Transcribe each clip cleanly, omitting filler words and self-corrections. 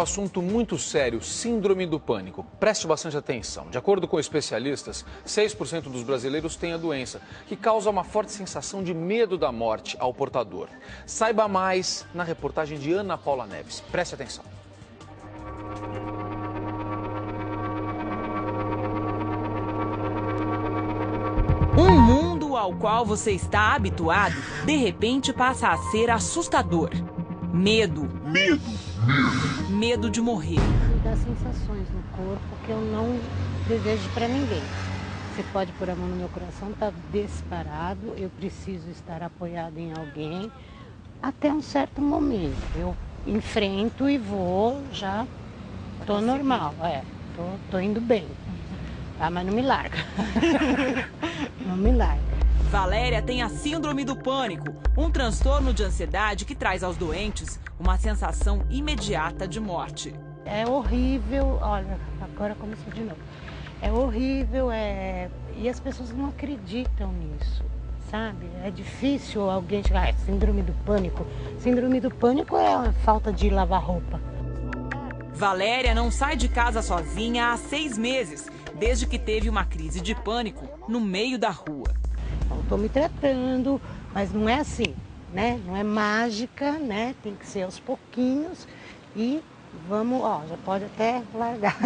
Assunto muito sério, síndrome do pânico. Preste bastante atenção. De acordo com especialistas, 6% dos brasileiros têm a doença, que causa uma forte sensação de medo da morte ao portador. Saiba mais na reportagem de Ana Paula Neves. Preste atenção. Um mundo ao qual você está habituado, de repente passa a ser assustador. Medo. Medo de morrer. Dá sensações no corpo que eu não desejo para ninguém. Você pode pôr a mão no meu coração, tá disparado, eu preciso estar apoiada em alguém até um certo momento. Eu enfrento e vou, já tô normal, tô indo bem. Tá, mas não me larga. Não me larga. Valéria tem a síndrome do pânico, um transtorno de ansiedade que traz aos doentes uma sensação imediata de morte. É horrível, olha, agora começou de novo. É horrível, e as pessoas não acreditam nisso, sabe? É difícil alguém chegar, síndrome do pânico. Síndrome do pânico é a falta de lavar roupa. Valéria não sai de casa sozinha há 6 meses, desde que teve uma crise de pânico no meio da rua. Estou me tratando, mas não é assim, né? Não é mágica, né? Tem que ser aos pouquinhos e vamos, já pode até largar.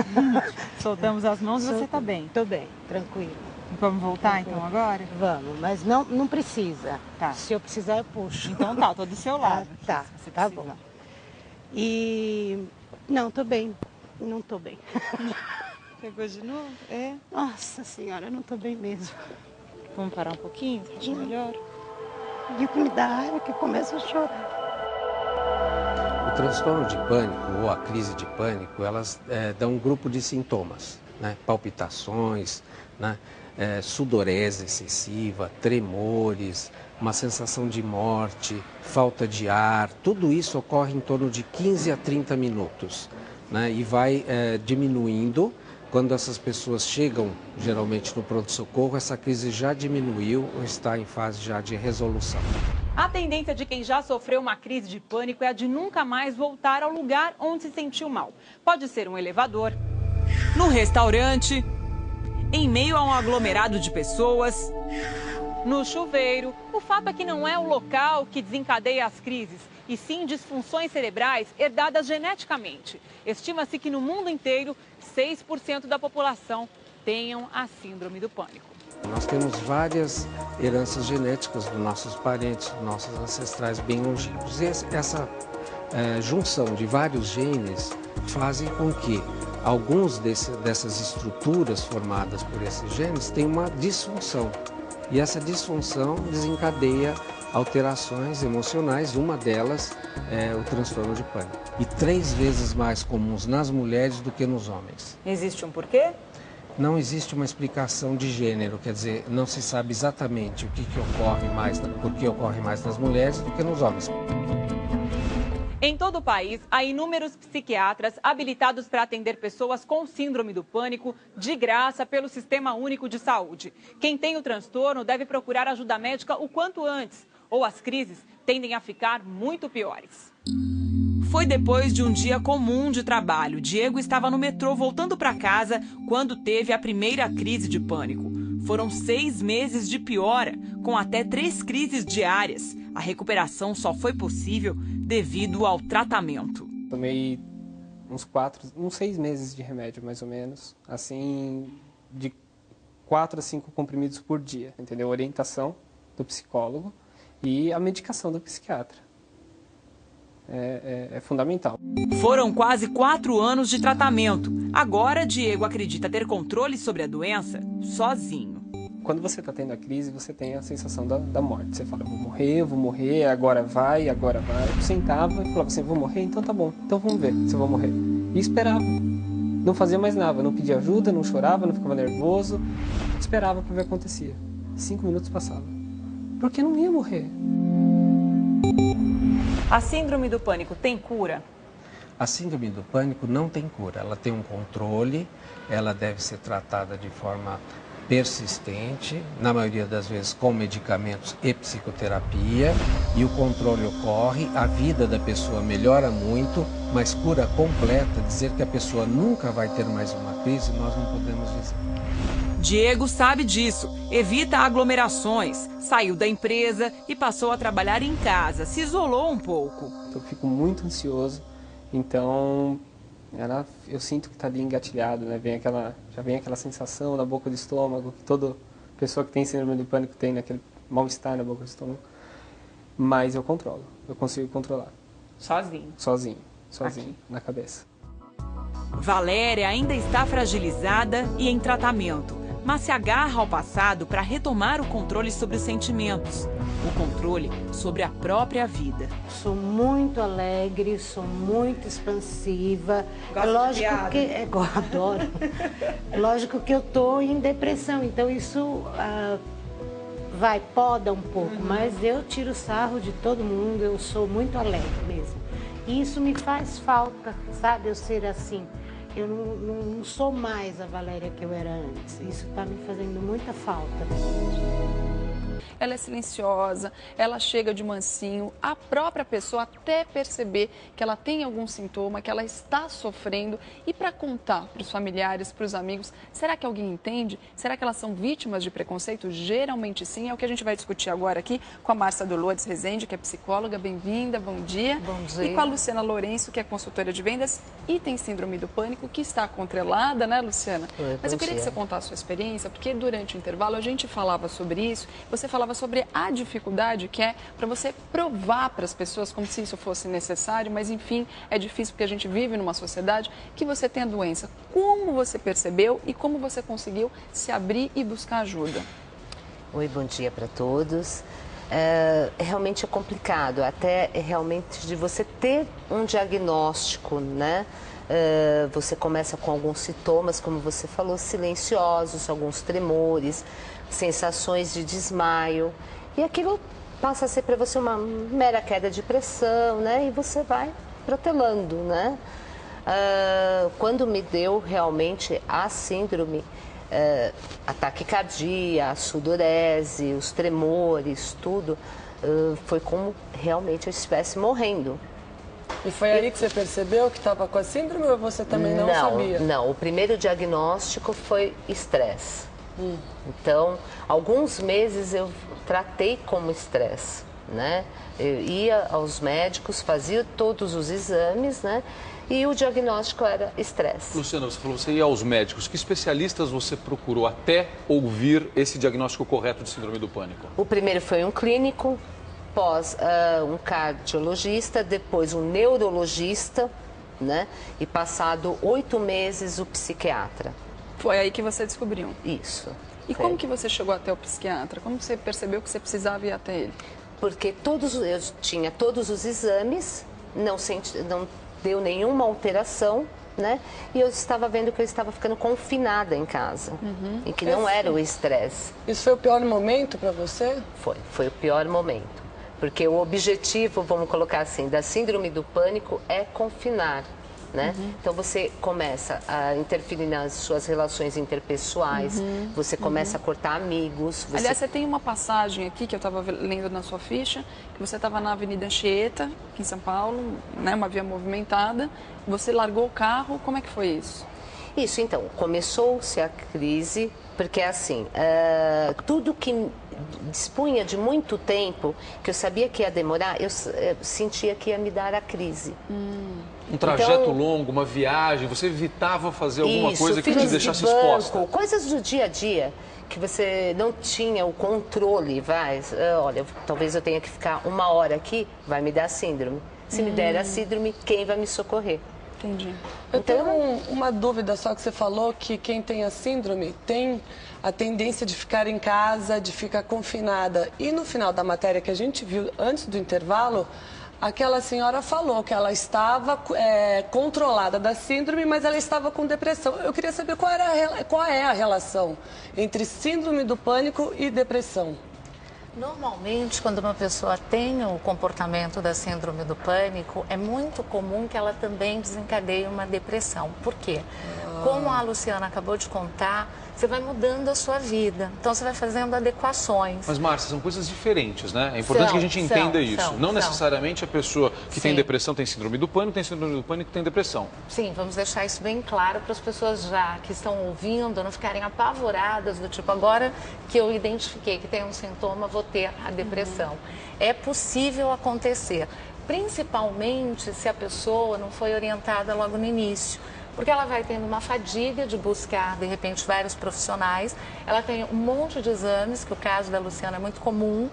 Soltamos as mãos e você está bem? Estou bem, tranquilo. Vamos voltar então agora? Vamos, mas não precisa. Tá. Se eu precisar, eu puxo. Então tá, tô do seu lado. Tá, tá bom. E não, tô bem. Não tô bem. Pegou de novo? É. Nossa senhora, eu não tô bem mesmo. Vamos parar um pouquinho? Você acha melhor? E o que me dá raiva é que eu começo a chorar. O transtorno de pânico ou a crise de pânico, elas dão um grupo de sintomas, né? Palpitações, né? Sudorese excessiva, tremores, uma sensação de morte, falta de ar. Tudo isso ocorre em torno de 15 a 30 minutos, né? E vai diminuindo. Quando essas pessoas chegam, geralmente no pronto-socorro, essa crise já diminuiu ou está em fase já de resolução. A tendência de quem já sofreu uma crise de pânico é a de nunca mais voltar ao lugar onde se sentiu mal. Pode ser um elevador, no restaurante, em meio a um aglomerado de pessoas, no chuveiro. O fato é que não é o local que desencadeia as crises, e sim disfunções cerebrais herdadas geneticamente. Estima-se que no mundo inteiro, 6% da população tenham a síndrome do pânico. Nós temos várias heranças genéticas dos nossos parentes, dos nossos ancestrais bem longínquos. E essa junção de vários genes fazem com que alguns dessas estruturas formadas por esses genes tenham uma disfunção. E essa disfunção desencadeia alterações emocionais, uma delas é o transtorno de pânico. E 3 vezes mais comuns nas mulheres do que nos homens. Existe um porquê? Não existe uma explicação de gênero, quer dizer, não se sabe exatamente por que ocorre mais nas mulheres do que nos homens. Em todo o país, há inúmeros psiquiatras habilitados para atender pessoas com síndrome do pânico de graça pelo Sistema Único de Saúde. Quem tem o transtorno deve procurar ajuda médica o quanto antes, ou as crises tendem a ficar muito piores. Foi depois de um dia comum de trabalho. Diego estava no metrô voltando para casa quando teve a primeira crise de pânico. Foram 6 meses de piora, com até 3 crises diárias. A recuperação só foi possível devido ao tratamento. Tomei uns 6 meses de remédio, mais ou menos, assim, de 4 a 5 comprimidos por dia, entendeu? Orientação do psicólogo e a medicação do psiquiatra. É fundamental. Foram quase 4 anos de tratamento. Agora, Diego acredita ter controle sobre a doença sozinho. Quando você está tendo a crise, você tem a sensação da morte. Você fala, vou morrer, agora vai. Eu sentava e falava assim, vou morrer? Então tá bom, então vamos ver se eu vou morrer. E esperava. Não fazia mais nada, não pedia ajuda, não chorava, não ficava nervoso. Esperava para ver o que acontecia. 5 minutos passavam. Porque não ia morrer. A síndrome do pânico tem cura? A síndrome do pânico não tem cura. Ela tem um controle, ela deve ser tratada de forma persistente, na maioria das vezes com medicamentos e psicoterapia, e o controle ocorre, a vida da pessoa melhora muito, mas cura completa, dizer que a pessoa nunca vai ter mais uma crise, nós não podemos dizer. Diego sabe disso, evita aglomerações, saiu da empresa e passou a trabalhar em casa, se isolou um pouco. Eu fico muito ansioso, então eu sinto que está ali engatilhado, né? Já vem aquela sensação na boca do estômago, que toda pessoa que tem síndrome do pânico tem, naquele mal-estar na boca do estômago. Mas eu controlo, eu consigo controlar. Sozinho? Sozinho, Aqui. na cabeça. Valéria ainda está fragilizada e em tratamento, mas se agarra ao passado para retomar o controle sobre os sentimentos, o controle sobre a própria vida. Sou muito alegre, sou muito expansiva. Gosto Lógico que eu adoro. Lógico que eu tô em depressão, então isso poda um pouco, mas eu tiro sarro de todo mundo, eu sou muito alegre mesmo. E isso me faz falta, sabe, eu ser assim. Eu não sou mais a Valéria que eu era antes. Isso está me fazendo muita falta. Ela é silenciosa, ela chega de mansinho, a própria pessoa até perceber que ela tem algum sintoma, que ela está sofrendo. E para contar para os familiares, para os amigos, será que alguém entende? Será que elas são vítimas de preconceito? Geralmente sim, é o que a gente vai discutir agora aqui com a Márcia Dolores Rezende, que é psicóloga. Bem-vinda, bom dia. Bom dia. E com a Luciana Lourenço, que é consultora de vendas e tem síndrome do pânico, que está controlada, né, Luciana? Mas eu queria que você contasse a sua experiência, porque durante o intervalo a gente falava sobre isso, você falava sobre a dificuldade que é para você provar para as pessoas como se isso fosse necessário, mas enfim, é difícil porque a gente vive numa sociedade que você tem a doença. Como você percebeu e como você conseguiu se abrir e buscar ajuda? Oi, bom dia para todos. Realmente é complicado, até realmente de você ter um diagnóstico, né? Você começa com alguns sintomas, como você falou, silenciosos, alguns tremores, sensações de desmaio, e aquilo passa a ser para você uma mera queda de pressão, né? E você vai protelando, né? Quando me deu realmente a síndrome, a taquicardia, a sudorese, os tremores, tudo, foi como realmente eu estivesse morrendo. E foi aí que você percebeu que estava com a síndrome ou você também não sabia? Não, o primeiro diagnóstico foi estresse. Então, alguns meses eu tratei como estresse, né? Eu ia aos médicos, fazia todos os exames, né? E o diagnóstico era estresse. Luciana, você falou que você ia aos médicos. Que especialistas você procurou até ouvir esse diagnóstico correto de síndrome do pânico? O primeiro foi um clínico, após um cardiologista, depois um neurologista, né? E passado 8 meses o psiquiatra. Foi aí que você descobriu? Isso. E como que você chegou até o psiquiatra? Como você percebeu que você precisava ir até ele? Porque eu tinha todos os exames, não deu nenhuma alteração, né? E eu estava vendo que eu estava ficando confinada em casa. E que não era o estresse. Isso foi o pior momento para você? Foi o pior momento. Porque o objetivo, vamos colocar assim, da síndrome do pânico é confinar, né? Então você começa a interferir nas suas relações interpessoais, você começa a cortar amigos. Aliás, você tem uma passagem aqui que eu estava lendo na sua ficha, que você estava na Avenida Anchieta, aqui em São Paulo, né, uma via movimentada, você largou o carro, como é que foi isso? Isso, então, começou-se a crise, porque assim, tudo que dispunha de muito tempo, que eu sabia que ia demorar, eu sentia que ia me dar a crise. Um trajeto longo, uma viagem, você evitava fazer alguma coisa que te deixasse exposta? Coisas do dia a dia, que você não tinha o controle, olha, talvez eu tenha que ficar 1 hora aqui, vai me dar síndrome. Se me der a síndrome, quem vai me socorrer? Entendi. Eu tenho uma dúvida só, que você falou que quem tem a síndrome tem a tendência de ficar em casa, de ficar confinada. E no final da matéria que a gente viu antes do intervalo, aquela senhora falou que ela estava controlada da síndrome, mas ela estava com depressão. Eu queria saber qual é a relação entre síndrome do pânico e depressão. Normalmente, quando uma pessoa tem o comportamento da síndrome do pânico, é muito comum que ela também desencadeie uma depressão. Por quê? Como a Luciana acabou de contar, você vai mudando a sua vida. Então, você vai fazendo adequações. Mas, Márcia, são coisas diferentes, né? É importante que a gente entenda isso. Não necessariamente a pessoa que tem depressão tem síndrome do pânico, tem síndrome do pânico tem depressão. Sim, vamos deixar isso bem claro para as pessoas já que estão ouvindo não ficarem apavoradas do tipo, agora que eu identifiquei que tem um sintoma, vou ter a depressão. É possível acontecer, principalmente se a pessoa não foi orientada logo no início. Porque ela vai tendo uma fadiga de buscar, de repente, vários profissionais. Ela tem um monte de exames, que o caso da Luciana é muito comum.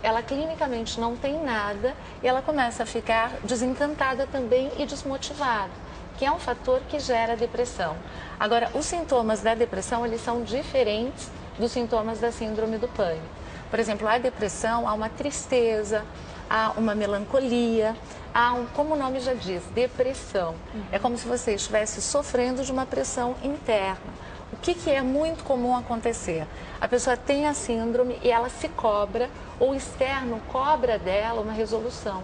Ela clinicamente não tem nada e ela começa a ficar desencantada também e desmotivada, que é um fator que gera depressão. Agora, os sintomas da depressão, eles são diferentes dos sintomas da síndrome do pânico. Por exemplo, a depressão, há uma tristeza, há uma melancolia, há como o nome já diz, depressão. É como se você estivesse sofrendo de uma pressão interna. O que é muito comum acontecer? A pessoa tem a síndrome e ela se cobra, ou o externo cobra dela uma resolução.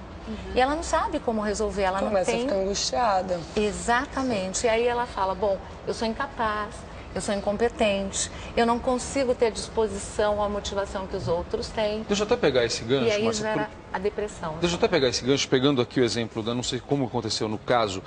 E ela não sabe como resolver, ela Começa não tem... a ficar angustiada. Exatamente. E aí ela fala, bom, eu sou incapaz, eu sou incompetente, eu não consigo ter disposição ou a motivação que os outros têm. Deixa eu até pegar esse gancho, E aí Márcia, gera a depressão. Deixa eu até pegar esse gancho, pegando aqui o exemplo, não sei como aconteceu no caso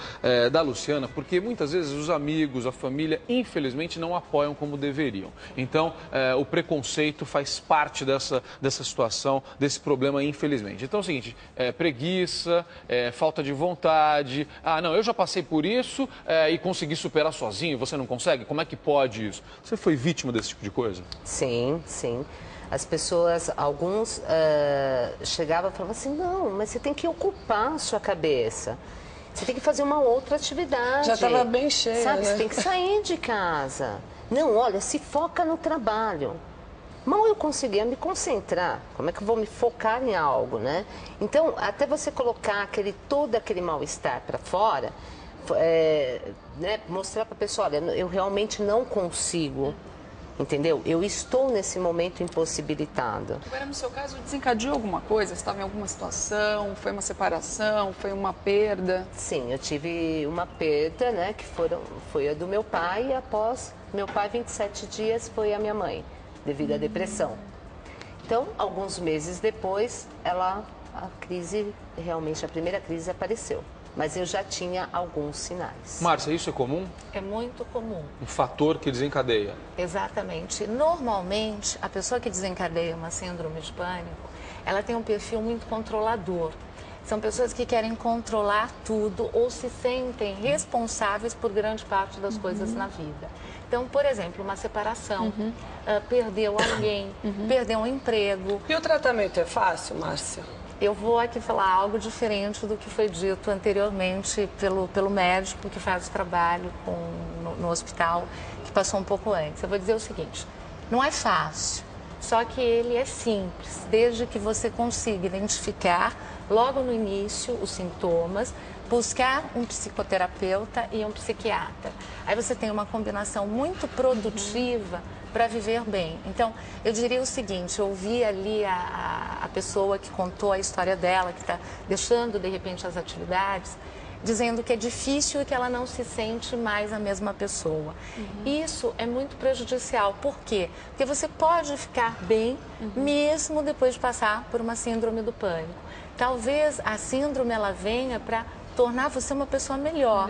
da Luciana, porque muitas vezes os amigos, a família, infelizmente, não apoiam como deveriam. Então, o preconceito faz parte dessa situação, desse problema, infelizmente. Então é o seguinte, preguiça, falta de vontade, não, eu já passei por isso e consegui superar sozinho, você não consegue? Como é que pode isso? Você foi vítima desse tipo de coisa? Sim, sim. As pessoas, alguns chegavam e falavam assim, não, mas você tem que ocupar a sua cabeça. Você tem que fazer uma outra atividade. Já estava bem cheia, sabe? né? Você tem que sair de casa. Não, olha, se foca no trabalho. Mal eu conseguia me concentrar. Como é que eu vou me focar em algo, né? Então, até você colocar todo aquele mal-estar para fora, né, mostrar para a pessoa, olha, eu realmente não consigo. Entendeu? Eu estou nesse momento impossibilitada. Agora, no seu caso, desencadeou alguma coisa? Você estava em alguma situação? Foi uma separação? Foi uma perda? Sim, eu tive uma perda, né? Que foi a do meu pai e após meu pai, 27 dias, foi a minha mãe, devido à depressão. Então, alguns meses depois, a primeira crise apareceu. Mas eu já tinha alguns sinais. Márcia, isso é comum? É muito comum. Um fator que desencadeia? Exatamente. Normalmente, a pessoa que desencadeia uma síndrome de pânico, ela tem um perfil muito controlador. São pessoas que querem controlar tudo ou se sentem responsáveis por grande parte das coisas na vida. Então, por exemplo, uma separação, perdeu alguém, perdeu um emprego. E o tratamento é fácil, Márcia? Eu vou aqui falar algo diferente do que foi dito anteriormente pelo médico que faz o trabalho no hospital, que passou um pouco antes. Eu vou dizer o seguinte, não é fácil, só que ele é simples, desde que você consiga identificar logo no início os sintomas, buscar um psicoterapeuta e um psiquiatra. Aí você tem uma combinação muito produtiva para viver bem. Então, eu diria o seguinte, eu ouvi ali a pessoa que contou a história dela, que está deixando, de repente, as atividades, dizendo que é difícil e que ela não se sente mais a mesma pessoa. Isso é muito prejudicial. Por quê? Porque você pode ficar bem mesmo depois de passar por uma síndrome do pânico. Talvez a síndrome ela venha para tornar você uma pessoa melhor,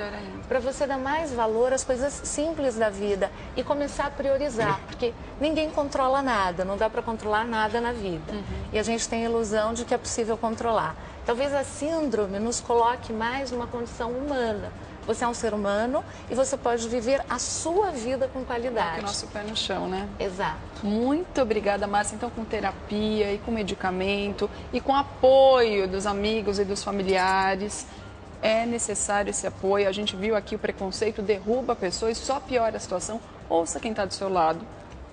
para você dar mais valor às coisas simples da vida e começar a priorizar, porque ninguém controla nada, não dá para controlar nada na vida. E a gente tem a ilusão de que é possível controlar. Talvez a síndrome nos coloque mais numa condição humana. Você é um ser humano e você pode viver a sua vida com qualidade. É o nosso pé no chão, né? Exato. Muito obrigada, Márcia. Então, com terapia e com medicamento e com apoio dos amigos e dos familiares, é necessário esse apoio. A gente viu aqui o preconceito derruba a pessoa e só piora a situação. Ouça quem está do seu lado,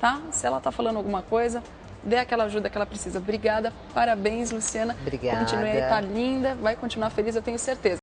tá? Se ela está falando alguma coisa, dê aquela ajuda que ela precisa. Obrigada, parabéns, Luciana. Obrigada. Continue aí, tá linda, vai continuar feliz, eu tenho certeza.